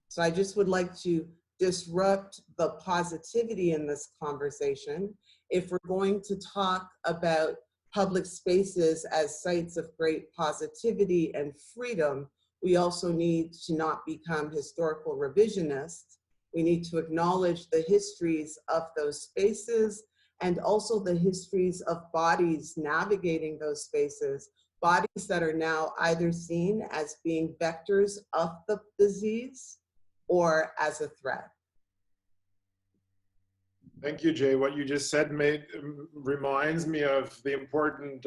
So I just would like to disrupt the positivity in this conversation. If we're going to talk about public spaces as sites of great positivity and freedom, we also need to not become historical revisionists. We need to acknowledge the histories of those spaces and also the histories of bodies navigating those spaces, bodies that are now either seen as being vectors of the disease or as a threat. Thank you, Jay. What you just said reminds me of the important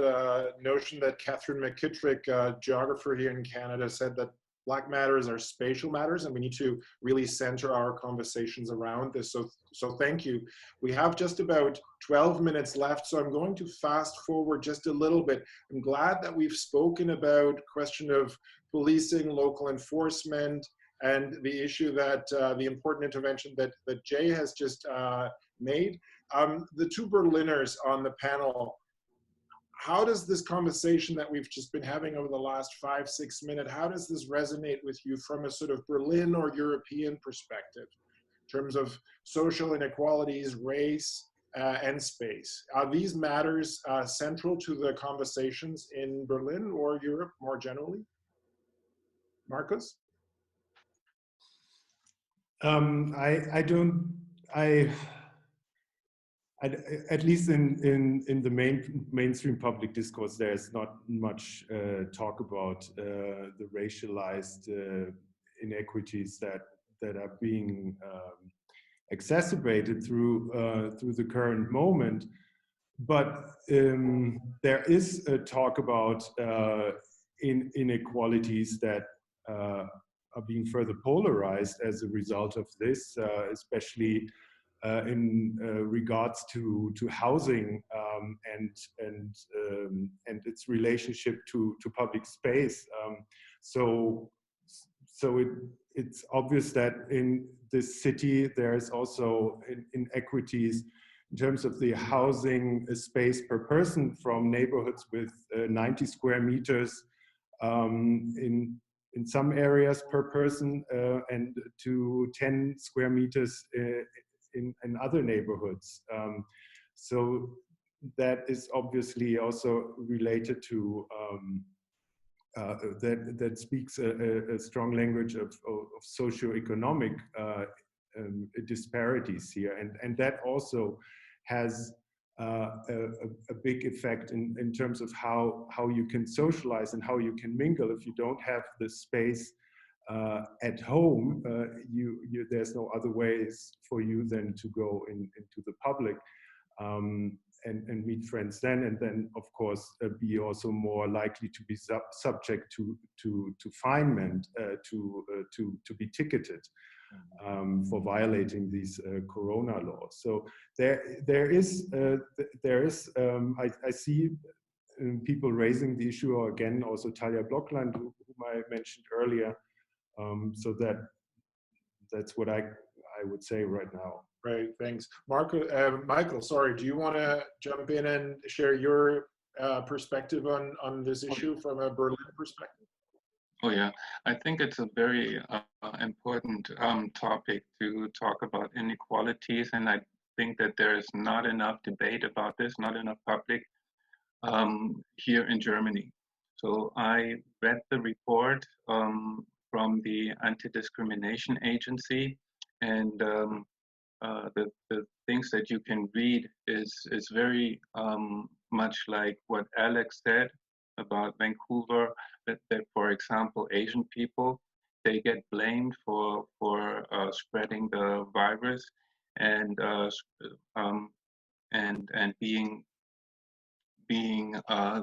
notion that Catherine McKittrick, a geographer here in Canada, said that Black matters are spatial matters, and we need to really center our conversations around this. So thank you. We have just about 12 minutes left, so I'm going to fast forward just a little bit. I'm glad that we've spoken about question of policing, local enforcement, and the issue that the important intervention that Jay has just made. The two Berliners on the panel, how does this conversation that we've just been having over the last 5-6 minutes, how does this resonate with you from a sort of Berlin or European perspective in terms of social inequalities, race, and space? Are these matters central to the conversations in Berlin or Europe more generally? Markus? at least in the mainstream public discourse, there's not much talk about the racialized inequities that are being exacerbated through the current moment. But there is a talk about inequalities that are being further polarized as a result of this, especially in regards to housing and its relationship to public space. So it's obvious that in this city there's also inequities in terms of the housing space per person, from neighborhoods with 90 square meters in some areas per person and to 10 square meters in other neighborhoods. So that is obviously also related to that speaks a strong language of socioeconomic disparities here, and that also has a big effect in terms of how you can socialize and how you can mingle. If you don't have the space at home, there's no other ways for you than to go into the public and meet friends then, and then of course be also more likely to be subject to finement, to be ticketed for violating these corona laws. So there is I see people raising the issue, or again also Talia Blockland, whom I mentioned earlier. So that's what I would say right now. Right, thanks. Michael, sorry, do you want to jump in and share your perspective on this issue from a Berlin perspective? Oh yeah, I think it's a very important topic to talk about inequalities, and I think that there is not enough debate about this, not enough public here in Germany. So I read the report from the Anti-Discrimination Agency, and the things that you can read is very much like what Alex said about Vancouver, that for example, Asian people, they get blamed for spreading the virus and being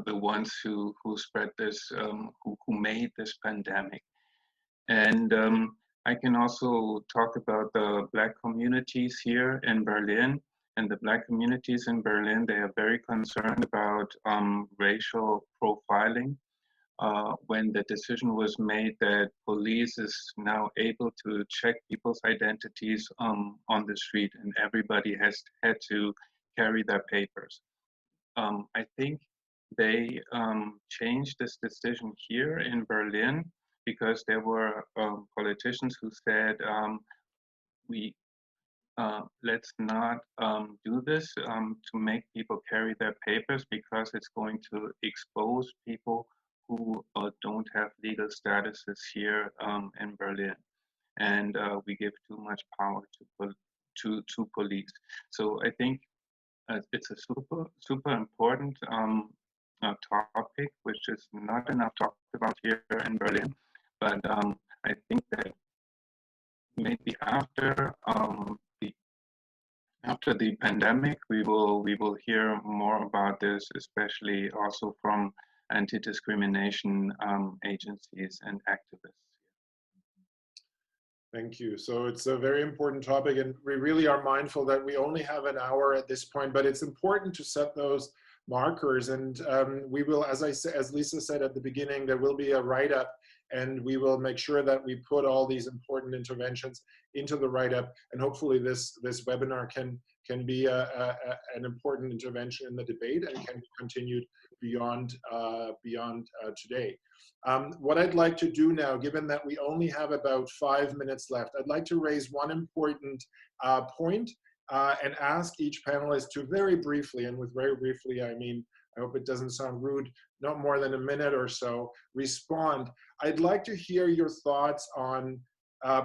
the ones who spread this, who made this pandemic. And I can also talk about the Black communities here in Berlin. And the Black communities in Berlin, they are very concerned about racial profiling. When the decision was made that police is now able to check people's identities on the street, and everybody has had to carry their papers. I think they changed this decision here in Berlin because there were politicians who said, let's not do this to make people carry their papers, because it's going to expose people who don't have legal statuses here in Berlin, and we give too much power to police. So I think it's a super important topic, which is not enough talked about here in Berlin. But I think that maybe after the pandemic, we will hear more about this, especially also from anti-discrimination agencies and activists. Thank you. So it's a very important topic, and we really are mindful that we only have an hour at this point, but it's important to set those markers. And we will, as Lisa said at the beginning, there will be a write-up, and we will make sure that we put all these important interventions into the write-up, and hopefully this webinar can be an important intervention in the debate and can be continued beyond today. What I'd like to do now, given that we only have about 5 minutes left, I'd like to raise one important point and ask each panelist to very briefly, and with very briefly I mean, I hope it doesn't sound rude, not more than a minute or so, respond. I'd like to hear your thoughts on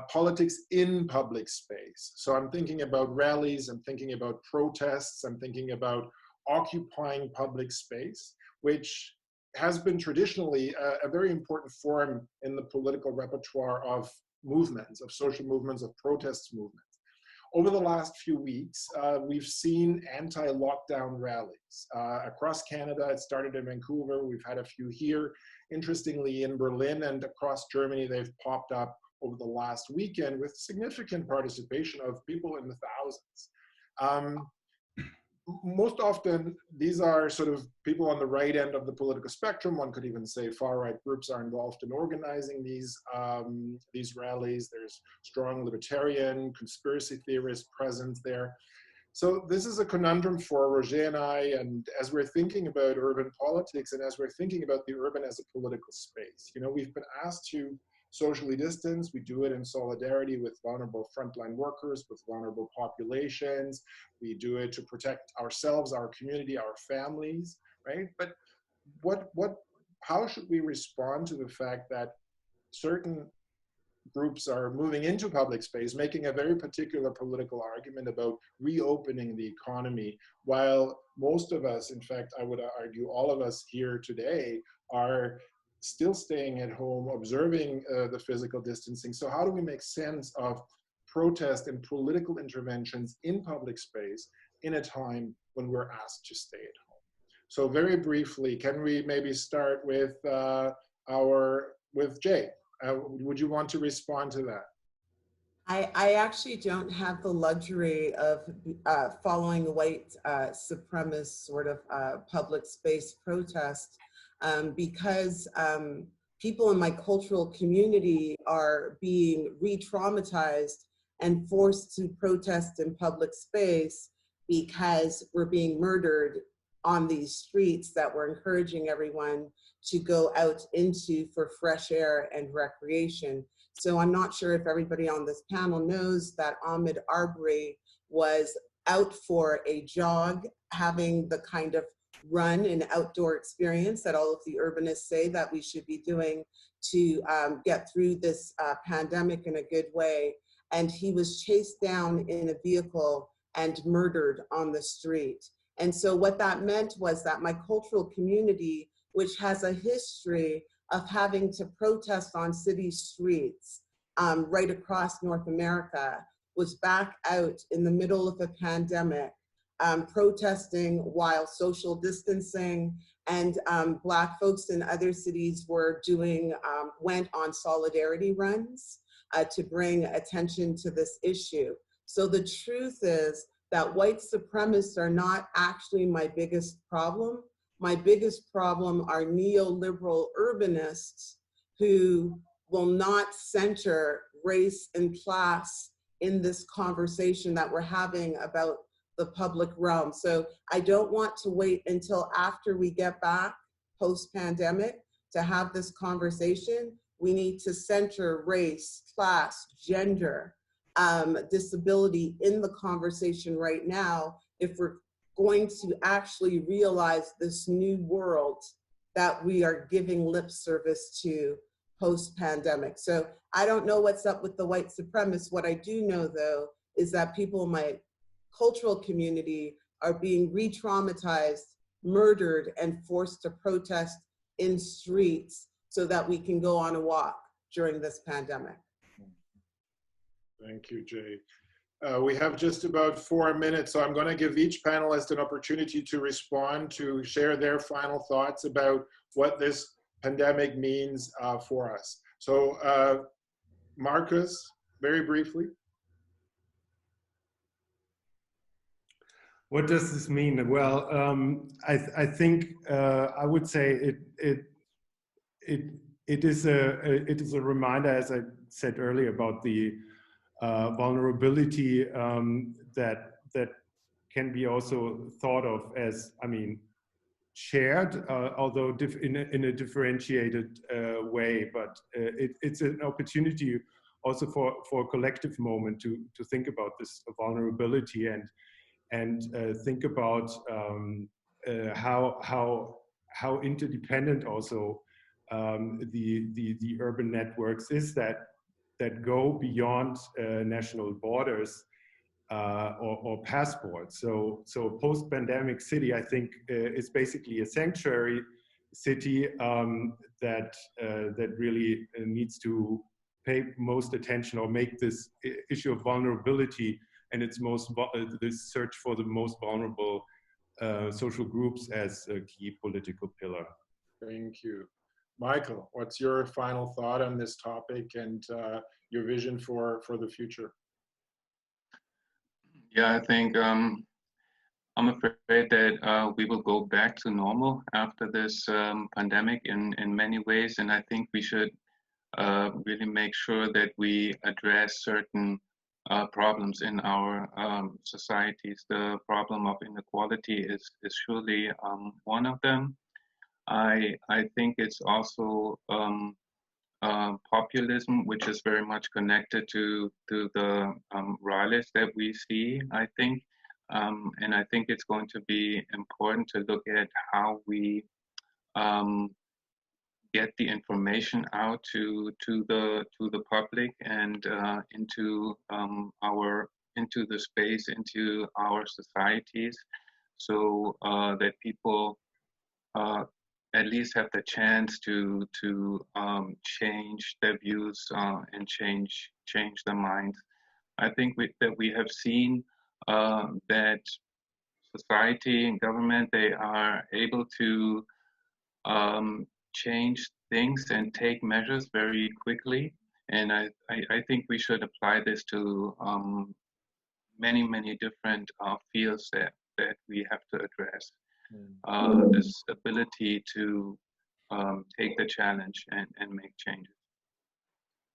politics in public space. So I'm thinking about rallies, I'm thinking about protests, I'm thinking about occupying public space, which has been traditionally a very important form in the political repertoire of movements, of social movements, of protest movements. Over the last few weeks, we've seen anti-lockdown rallies. Across Canada, it started in Vancouver, we've had a few here. Interestingly, in Berlin and across Germany, they've popped up over the last weekend with significant participation of people in the thousands. Most often, these are sort of people on the right end of the political spectrum. One could even say far-right groups are involved in organizing these rallies. There's strong libertarian, conspiracy theorist presence there. So this is a conundrum for Roger and I, and as we're thinking about urban politics and as we're thinking about the urban as a political space. You know, we've been asked to socially distance. We do it in solidarity with vulnerable frontline workers, with vulnerable populations. We do it to protect ourselves, our community, our families, right? But how should we respond to the fact that certain groups are moving into public space, making a very particular political argument about reopening the economy, while most of us, in fact, I would argue all of us here today, are still staying at home, observing the physical distancing. So how do we make sense of protest and political interventions in public space in a time when we're asked to stay at home? So very briefly, can we maybe start with Jay? Would you want to respond to that? I actually don't have the luxury of following the white supremacist sort of public space protest because people in my cultural community are being re-traumatized and forced to protest in public space because we're being murdered on these streets that we're encouraging everyone to go out into for fresh air and recreation. So I'm not sure if everybody on this panel knows that Ahmed Arbery was out for a jog, having the kind of run and outdoor experience that all of the urbanists say that we should be doing to get through this pandemic in a good way. And he was chased down in a vehicle and murdered on the street. And so what that meant was that my cultural community, which has a history of having to protest on city streets right across North America, was back out in the middle of a pandemic, protesting while social distancing, and Black folks in other cities were went on solidarity runs to bring attention to this issue. So the truth is that white supremacists are not actually my biggest problem. My biggest problem are neoliberal urbanists who will not center race and class in this conversation that we're having about the public realm. So I don't want to wait until after we get back post-pandemic to have this conversation. We need to center race, class, gender, disability in the conversation right now if we're going to actually realize this new world that we are giving lip service to post-pandemic. So I don't know what's up with the white supremacists. What I do know, though, is that people in my cultural community are being re-traumatized, murdered, and forced to protest in streets so that we can go on a walk during this pandemic. Thank you, Jay. We have just about 4 minutes, so I'm going to give each panelist an opportunity to respond, to share their final thoughts about what this pandemic means for us. So, Markus, very briefly. What does this mean? Well, I think I would say it is a reminder, as I said earlier, about the vulnerability that can be also thought of as, I mean, shared, although in a differentiated way. But it's an opportunity also for a collective moment to think about this vulnerability and think about how interdependent also the urban networks is, that that go beyond national borders or passports. So post-pandemic city, I think, is basically a sanctuary city that really needs to pay most attention or make this issue of vulnerability and its this search for the most vulnerable social groups as a key political pillar. Thank you. Michael, what's your final thought on this topic and your vision for the future? Yeah, I think I'm afraid that we will go back to normal after this pandemic in many ways, and I think we should really make sure that we address certain problems in our societies. The problem of inequality is surely one of them. I think it's also populism, which is very much connected to the rallies that we see, I think. And I think it's going to be important to look at how we get the information out to the public and into the space, into our societies, so that people at least have the chance to change their views and change their minds. I think that we have seen that society and government, they are able to change things and take measures very quickly. And I think we should apply this to many different fields that we have to address. This ability to take the challenge and make changes.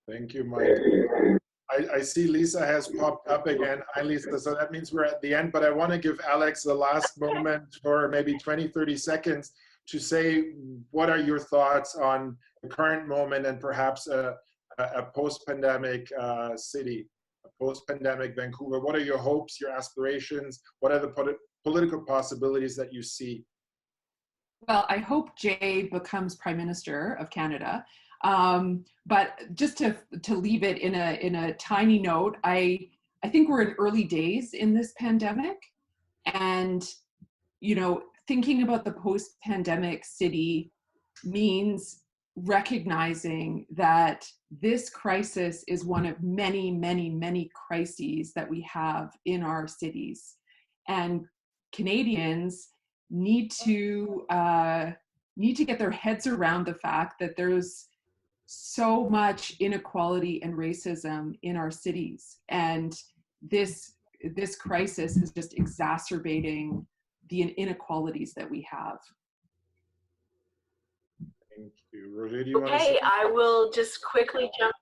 Thank you, Mike. I see Lisa has popped up again. Hi, Lisa. So that means we're at the end, but I want to give Alex the last moment for maybe 20, 30 seconds to say, what are your thoughts on the current moment and perhaps a post-pandemic city, a post-pandemic Vancouver? What are your hopes, your aspirations? What are the political possibilities that you see? Well, I hope Jay becomes Prime Minister of Canada. But just to leave it in a tiny note, I think we're in early days in this pandemic, and thinking about the post-pandemic city means recognizing that this crisis is one of many crises that we have in our cities, and Canadians need to get their heads around the fact that there's so much inequality and racism in our cities, and this crisis is just exacerbating the inequalities that we have. Thank you. Roger, do you want to Okay, say? I will just quickly jump.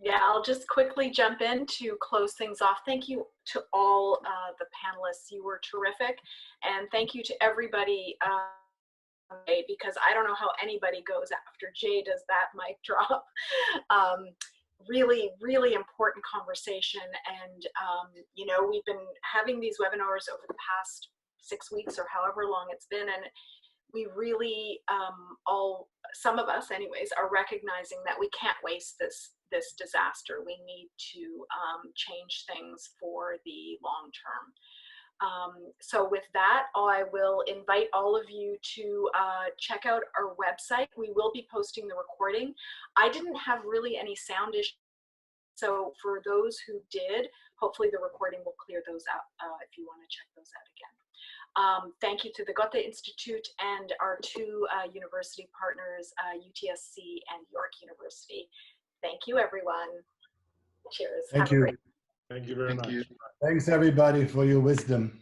Yeah, I'll just quickly jump in to close things off. Thank you to all the panelists. You were terrific, and thank you to everybody. Because I don't know how anybody goes after Jay does that mic drop. Really important conversation, and we've been having these webinars over the past 6 weeks or however long it's been, and we really some of us anyways are recognizing that we can't waste this disaster. We need to change things for the long term. So with that, I will invite all of you to check out our website. We will be posting the recording. I didn't have really any sound issues, so for those who did, hopefully the recording will clear those out if you want to check those out again. Thank you to the Goethe-Institut and our two university partners, UTSC and York University. Thank you, everyone. Cheers. Thank you. Thank you very much. Thanks, everybody, for your wisdom.